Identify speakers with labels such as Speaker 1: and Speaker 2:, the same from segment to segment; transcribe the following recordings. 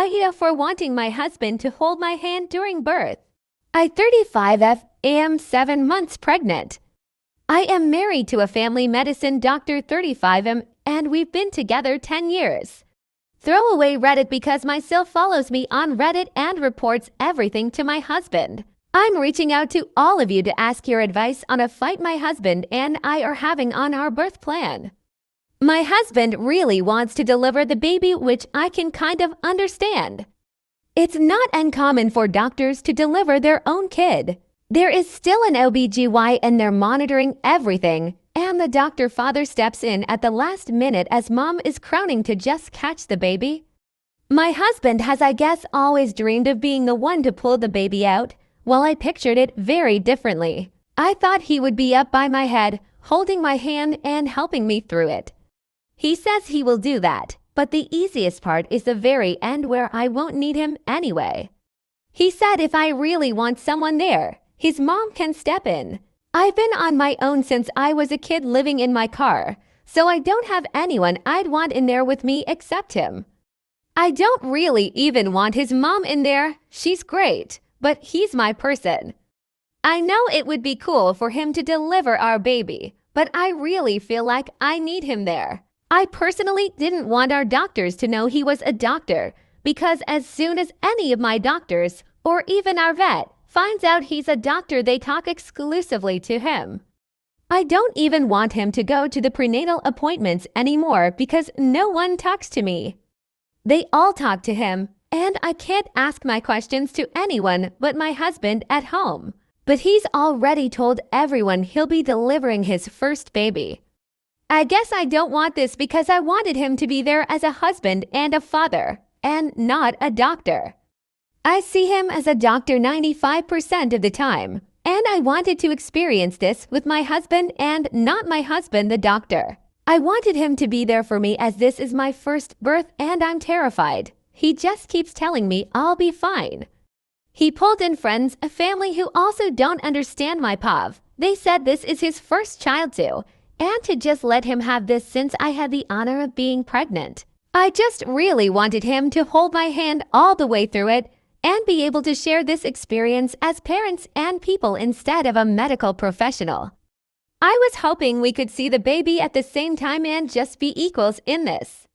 Speaker 1: AITA for wanting my husband to hold my hand during birth. I 35F am 7 months pregnant. I am married to a family medicine doctor 35M and we've been together 10 years. Throw away Reddit because my sil follows me on Reddit and reports everything to my husband. I'm reaching out to all of you to ask your advice on a fight my husband and I are having on our birth plan. My husband really wants to deliver the baby, which I can kind of understand. It's not uncommon for doctors to deliver their own kid. There is still an OBGY and they're monitoring everything, and the doctor father steps in at the last minute as mom is crowning to just catch the baby. My husband has, I guess, always dreamed of being the one to pull the baby out, while I pictured it very differently. I thought he would be up by my head, holding my hand and helping me through it. He says he will do that, but the easiest part is the very end where I won't need him anyway. He said if I really want someone there, his mom can step in. I've been on my own since I was a kid living in my car, so I don't have anyone I'd want in there with me except him. I don't really even want his mom in there. She's great, but he's my person. I know it would be cool for him to deliver our baby, but I really feel like I need him there. I personally didn't want our doctors to know he was a doctor, because as soon as any of my doctors, or even our vet, finds out he's a doctor, they talk exclusively to him. I don't even want him to go to the prenatal appointments anymore because no one talks to me. They all talk to him, and I can't ask my questions to anyone but my husband at home. But he's already told everyone he'll be delivering his first baby. I guess I don't want this because I wanted him to be there as a husband and a father, and not a doctor. I see him as a doctor 95% of the time, and I wanted to experience this with my husband and not my husband the doctor. I wanted him to be there for me as this is my first birth and I'm terrified. He just keeps telling me I'll be fine. He pulled in friends, a family who also don't understand my POV. They said this is his first child too, and to just let him have this since I had the honor of being pregnant. I just really wanted him to hold my hand all the way through it and be able to share this experience as parents and people instead of a medical professional. I was hoping we could see the baby at the same time and just be equals in this.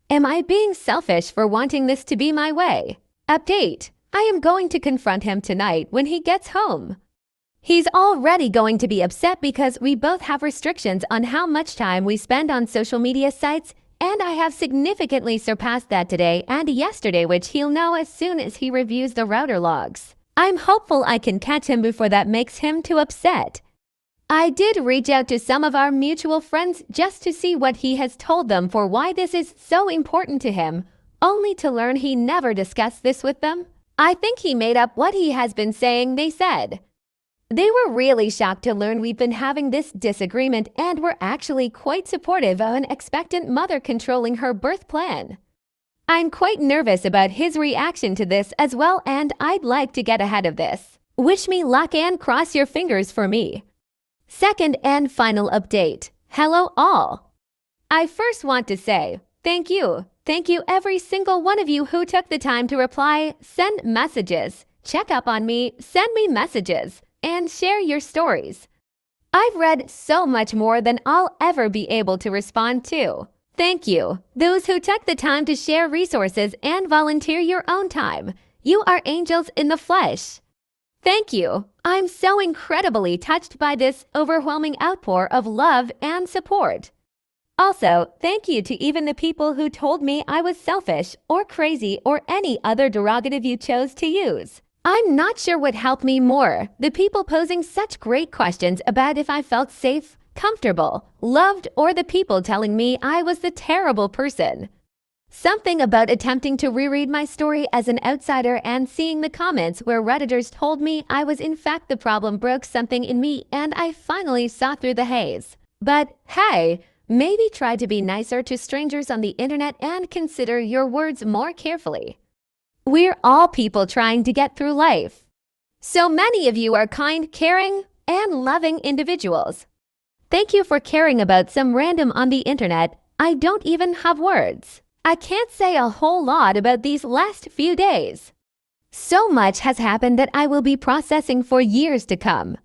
Speaker 1: Am I being selfish for wanting this to be my way? Update: I am going to confront him tonight when he gets home. He's already going to be upset because we both have restrictions on how much time we spend on social media sites, and I have significantly surpassed that today and yesterday, which he'll know as soon as he reviews the router logs. I'm hopeful I can catch him before that makes him too upset. I did reach out to some of our mutual friends just to see what he has told them for why this is so important to him, only to learn he never discussed this with them. I think he made up what he has been saying they said. They were really shocked to learn we've been having this disagreement and were actually quite supportive of an expectant mother controlling her birth plan. I'm quite nervous about his reaction to this as well, and I'd like to get ahead of this. Wish me luck and cross your fingers for me. Second and final update. Hello all. I first want to say thank you. Thank you every single one of you who took the time to reply, send messages, check up on me, send me messages, and share your stories. I've read so much more than I'll ever be able to respond to. Thank you, those who took the time to share resources and volunteer your own time. You are angels in the flesh. Thank you. I'm so incredibly touched by this overwhelming outpour of love and support. Also, thank you to even the people who told me I was selfish or crazy or any other derogative you chose to use. I'm not sure what helped me more, the people posing such great questions about if I felt safe, comfortable, loved, or the people telling me I was the terrible person. Something about attempting to reread my story as an outsider and seeing the comments where Redditors told me I was in fact the problem broke something in me and I finally saw through the haze. But hey, maybe try to be nicer to strangers on the internet and consider your words more carefully. We're all people trying to get through life. So many of you are kind, caring, and loving individuals. Thank you for caring about some random on the internet. I don't even have words. I can't say a whole lot about these last few days. So much has happened that I will be processing for years to come.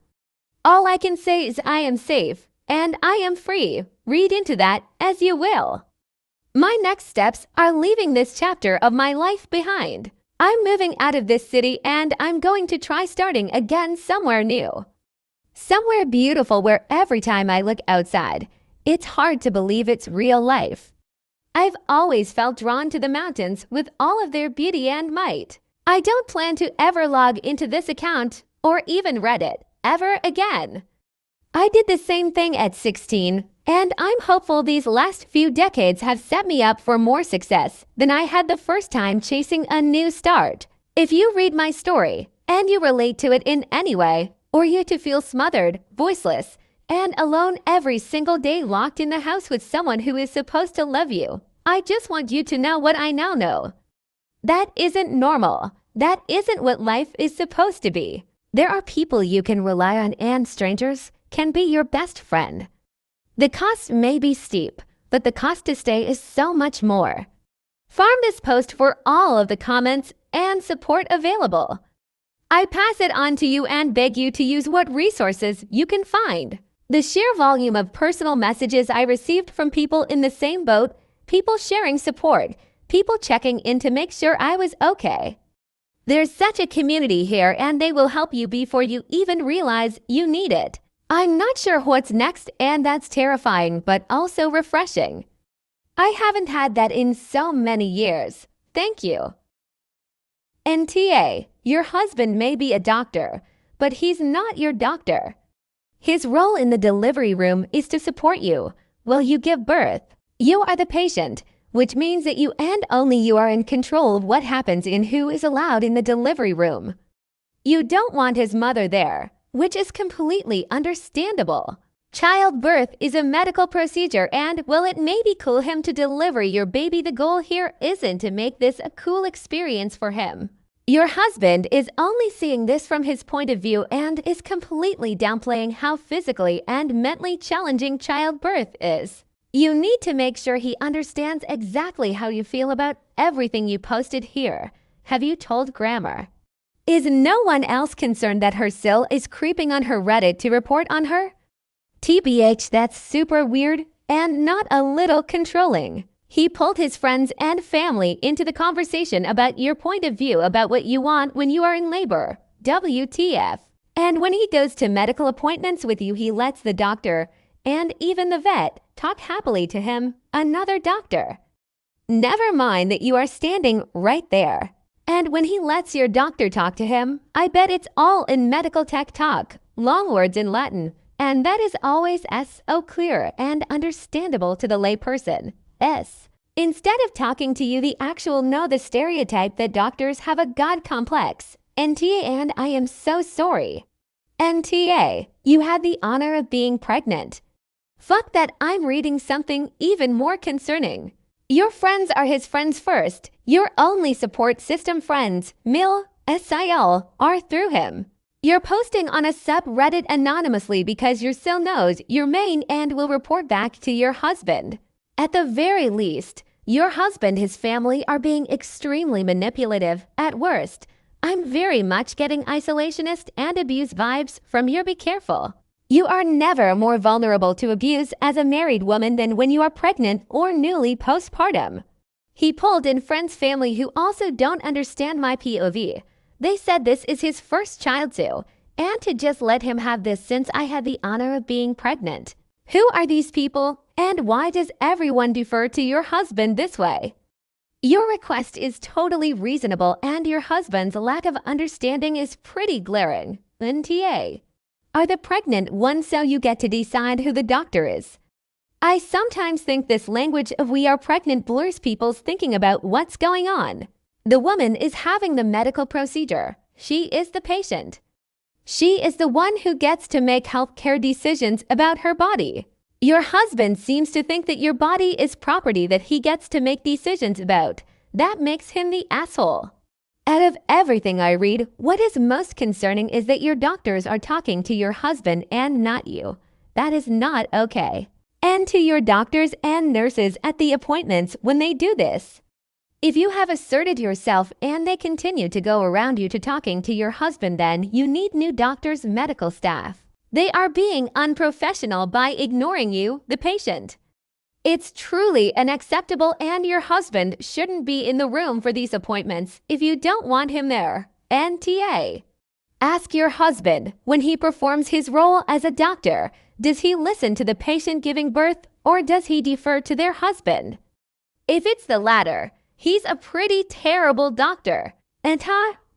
Speaker 1: All I can say is I am safe and I am free. Read into that as you will. My next steps are leaving this chapter of my life behind. I'm moving out of this city and I'm going to try starting again somewhere new. Somewhere beautiful where every time I look outside, it's hard to believe it's real life. I've always felt drawn to the mountains with all of their beauty and might. I don't plan to ever log into this account or even Reddit ever again. I did the same thing at 16, and I'm hopeful these last few decades have set me up for more success than I had the first time chasing a new start. If you read my story and you relate to it in any way, or you to feel smothered, voiceless, and alone every single day locked in the house with someone who is supposed to love you, I just want you to know what I now know. That isn't normal. That isn't what life is supposed to be. There are people you can rely on, and strangers can be your best friend. The cost may be steep, but the cost to stay is so much more. Farm this post for all of the comments and support available. I pass it on to you and beg you to use what resources you can find. The sheer volume of personal messages I received from people in the same boat, people sharing support, people checking in to make sure I was okay. There's such a community here, and they will help you before you even realize you need it. I'm not sure what's next, and that's terrifying, but also refreshing. I haven't had that in so many years. Thank you. NTA, your husband may be a doctor, but he's not your doctor. His role in the delivery room is to support you while you give birth. You are the patient, which means that you and only you are in control of what happens and who is allowed in the delivery room. You don't want his mother there, which is completely understandable. Childbirth is a medical procedure, and while it may be cool him to deliver your baby, the goal here isn't to make this a cool experience for him. Your husband is only seeing this from his point of view and is completely downplaying how physically and mentally challenging childbirth is. You need to make sure he understands exactly how you feel about everything you posted here. Have you told Grammar? Is no one else concerned that her Sil is creeping on her Reddit to report on her? TBH, that's super weird and not a little controlling. He pulled his friends and family into the conversation about your point of view about what you want when you are in labor. WTF. And when he goes to medical appointments with you, he lets the doctor and even the vet talk happily to him, another doctor. Never mind that you are standing right there. And when he lets your doctor talk to him, I bet it's all in medical tech talk, long words in Latin, and that is always so clear and understandable to the layperson. Instead of talking to you, the actual know the stereotype that doctors have a god complex. NTA, and I am so sorry. NTA, you had the honor of being pregnant. Fuck that, I'm reading something even more concerning. Your friends are his friends first. Your only support system friends, SIL, are through him. You're posting on a subreddit anonymously because your Sil knows your main and will report back to your husband. At the very least, your husband, his family are being extremely manipulative at worst. I'm very much getting isolationist and abuse vibes from your be careful. You are never more vulnerable to abuse as a married woman than when you are pregnant or newly postpartum. He pulled in friends' family who also don't understand my POV. They said this is his first child too, and to just let him have this since I had the honor of being pregnant. Who are these people, and why does everyone defer to your husband this way? Your request is totally reasonable, and your husband's lack of understanding is pretty glaring. NTA. Are the pregnant one so you get to decide who the doctor is? I sometimes think this language of we are pregnant blurs people's thinking about what's going on. The woman is having the medical procedure. She is the patient. She is the one who gets to make healthcare decisions about her body. Your husband seems to think that your body is property that he gets to make decisions about. That makes him the asshole. Out of everything I read, what is most concerning is that your doctors are talking to your husband and not you. That is not okay. and to your doctors and nurses at the appointments when they do this. If you have asserted yourself and they continue to go around you to talking to your husband, then you need new doctors, medical staff. They are being unprofessional by ignoring you, the patient. It's truly unacceptable, and your husband shouldn't be in the room for these appointments if you don't want him there. NTA. Ask your husband, when he performs his role as a doctor, does he listen to the patient giving birth, or does he defer to their husband? If it's the latter, he's a pretty terrible doctor. And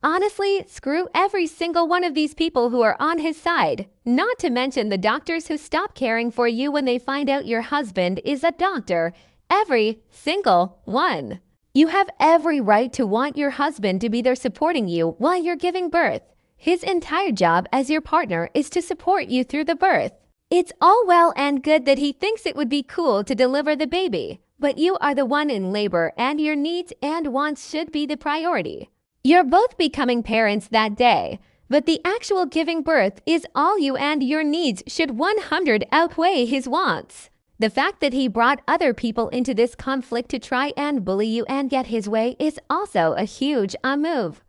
Speaker 1: honestly, screw every single one of these people who are on his side, not to mention the doctors who stop caring for you when they find out your husband is a doctor. Every single one. You have every right to want your husband to be there supporting you while you're giving birth. His entire job as your partner is to support you through the birth. It's all well and good that he thinks it would be cool to deliver the baby, but you are the one in labor, and your needs and wants should be the priority. You're both becoming parents that day, but the actual giving birth is all you, and your needs should 100 outweigh his wants. The fact that he brought other people into this conflict to try and bully you and get his way is also a huge move.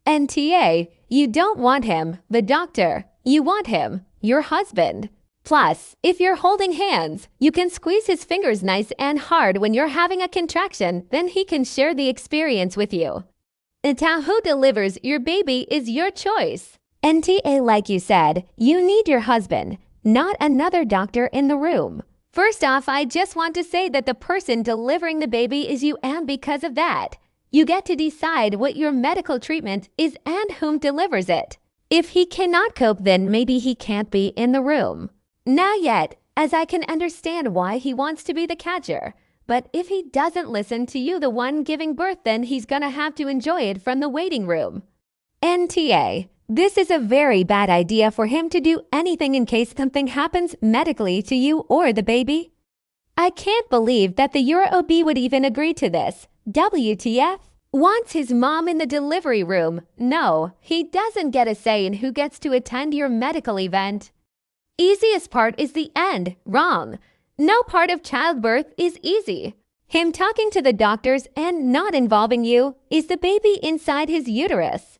Speaker 1: NTA, you don't want him, the doctor. You want him, your husband. Plus, if you're holding hands, you can squeeze his fingers nice and hard when you're having a contraction, then he can share the experience with you. And who delivers your baby is your choice. NTA, like you said, you need your husband, not another doctor in the room. First off, I just want to say that the person delivering the baby is you, and because of that, you get to decide what your medical treatment is and whom delivers it. If he cannot cope, then maybe he can't be in the room. Not yet, as I can understand why he wants to be the catcher. But if he doesn't listen to you, the one giving birth, then he's gonna have to enjoy it from the waiting room. NTA, this is a very bad idea for him to do anything in case something happens medically to you or the baby. I can't believe that the Euro-OB would even agree to this. WTF? Wants his mom in the delivery room. No, he doesn't get a say in who gets to attend your medical event. Easiest part is the end. Wrong. No part of childbirth is easy. Him talking to the doctors and not involving you is the baby inside his uterus.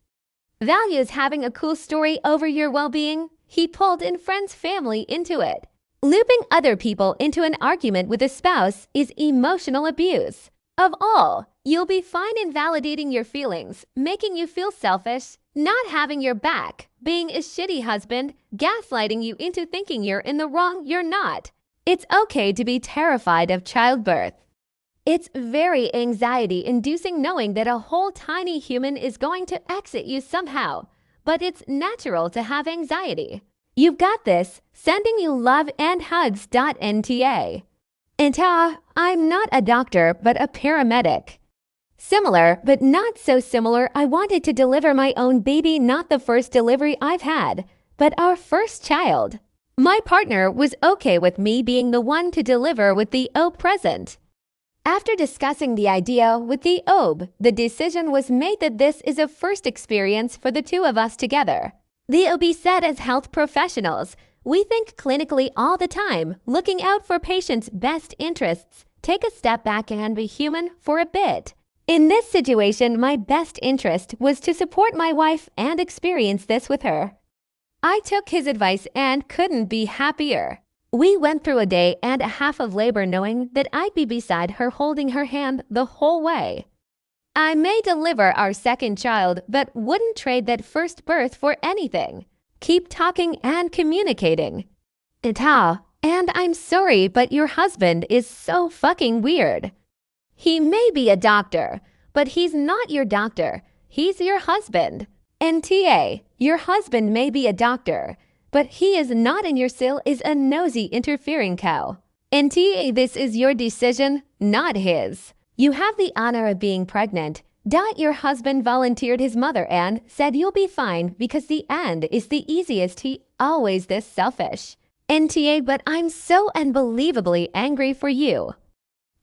Speaker 1: Values having a cool story over your well-being. He pulled in friends' family into it. Looping other people into an argument with a spouse is emotional abuse. Of all, you'll be fine invalidating your feelings, making you feel selfish, not having your back, being a shitty husband, gaslighting you into thinking you're in the wrong. You're not. It's okay to be terrified of childbirth. It's very anxiety-inducing knowing that a whole tiny human is going to exit you somehow, but it's natural to have anxiety. You've got this. Sending you love and hugs. NTA. And I'm not a doctor, but a paramedic. Similar, but not so similar. I wanted to deliver my own baby, not the first delivery I've had, but our first child. My partner was okay with me being the one to deliver with the OB present. After discussing the idea with the OB, the decision was made that this is a first experience for the two of us together. The OB said, as health professionals, we think clinically all the time, looking out for patients' best interests. Take a step back and be human for a bit. In this situation, my best interest was to support my wife and experience this with her. I took his advice and couldn't be happier. We went through a day and a half of labor knowing that I'd be beside her, holding her hand the whole way. I may deliver our second child, but wouldn't trade that first birth for anything. Keep talking and communicating. And I'm sorry, but your husband is so fucking weird. He may be a doctor, but he's not your doctor. He's your husband. NTA, your husband may be a doctor, but he is not, and your still is a nosy interfering cow. NTA, this is your decision, not his. You have the honor of being pregnant. Your husband volunteered his mother and said you'll be fine because the end is the easiest. He always this selfish. NTA, but I'm so unbelievably angry for you.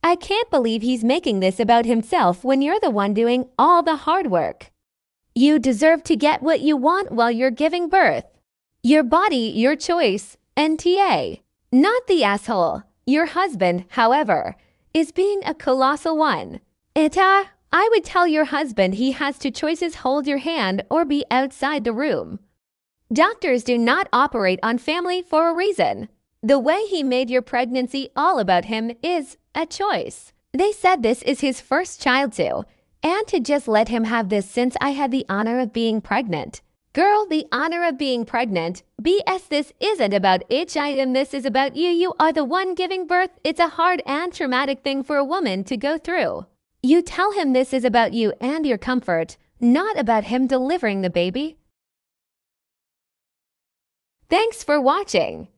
Speaker 1: I can't believe he's making this about himself when you're the one doing all the hard work. You deserve to get what you want while you're giving birth. Your body, your choice. NTA. Not the asshole. Your husband, however, is being a colossal one. AITA, I would tell your husband he has two choices: hold your hand or be outside the room. Doctors do not operate on family for a reason. The way he made your pregnancy all about him is a choice. They said this is his first child too, and to just let him have this since I had the honor of being pregnant. Girl, the honor of being pregnant? BS, this isn't about AITA, this is about you. You are the one giving birth. It's a hard and traumatic thing for a woman to go through. You tell him this is about you and your comfort, not about him delivering the baby. Thanks for watching.